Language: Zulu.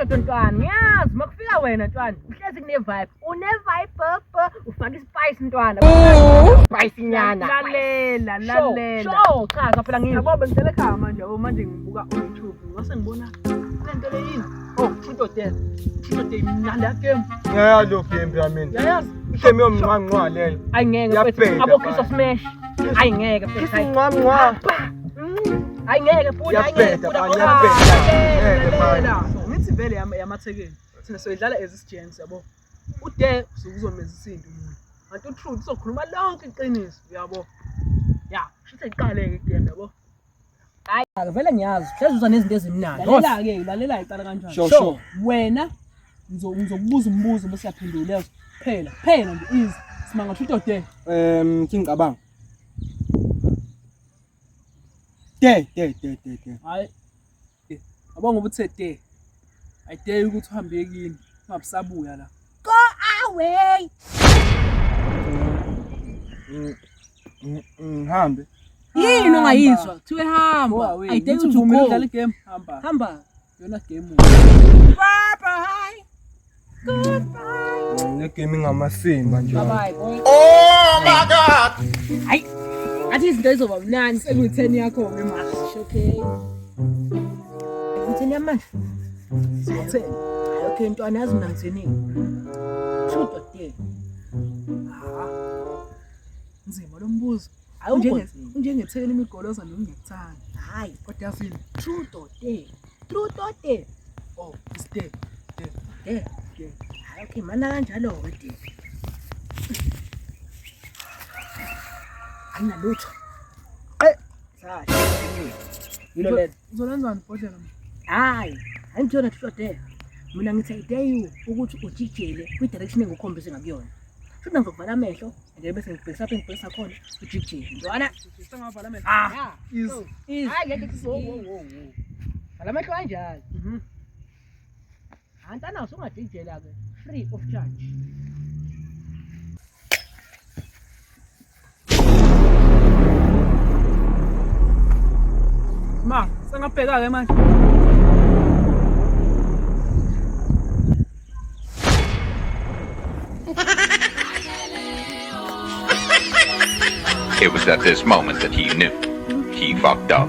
umshado ntwana ngiyazi makufika wena ntwana uhlezi kune-vibe une-vibe ufaka ispice ntwana spice nyana lalela sho chaza phela yabo bengicela ekhaya manje ngibuka YouTube ngase ngibona lento le yini Truth or Dare mnandi game ngiyalo game phela mina yayazi game yomnqwanqwa leyo ayingeke mfethu abo Kiss of Smash ayingeke mfethu isinqwanqwa ayingeke futhi yaphetha ngithi vele yamathekeni thina soyidlala as isijens yabo uDare uzomeza isinto umuntu kanti uTruth uzokhuluma lonke iqiniso yabo ya shithi iqaleke igame yabo hayi vele ngiyazi hlezi uza nezinto ezimnandi lalela icala kanjani sho wena ngizokubuza umbuzo bese yaphendula phela nje easy simanga Truth or Dare ngicabanga Dare hayi abonga ubuthe Dare I dare ukuthi uhambe kini ungabusabuya la go away ngihambe yini ungayizwa kuthiwe hamba I dare you to go udlala igame hamba yona game bye bye goodbye le game ingamasimba nje bye bye boy oh my god hayi athi izinto ezoba mnandi sekuyi-10 yakho ke ma okay ngithini manje so-10 okay ntwana yazi mina ngithenini Truth or Dare nzima lo mbuzo unjengethekeni imigoloza nokungekuthanda hayi kodwa yazini Truth or Dare it's Dare hayi okay mana kanjalo-ke Dare ayinalutho yilo lento uzolenzani bhodlela hayi angitshona Truth or Dare mina ngithi I dare you ukuthi ujikijele kwi-direction engikukhombise ngakuyona futhi ngizokuvala amehlo and bese ngibhekisa apho engibhekisa khona ujikijele ntwana sengavala amehlo hayi ngeke vala amehlo kanjalo antana usungajikijela-ke free of charge ma sengabheka-ke manje It was at this moment that he knew he fucked up.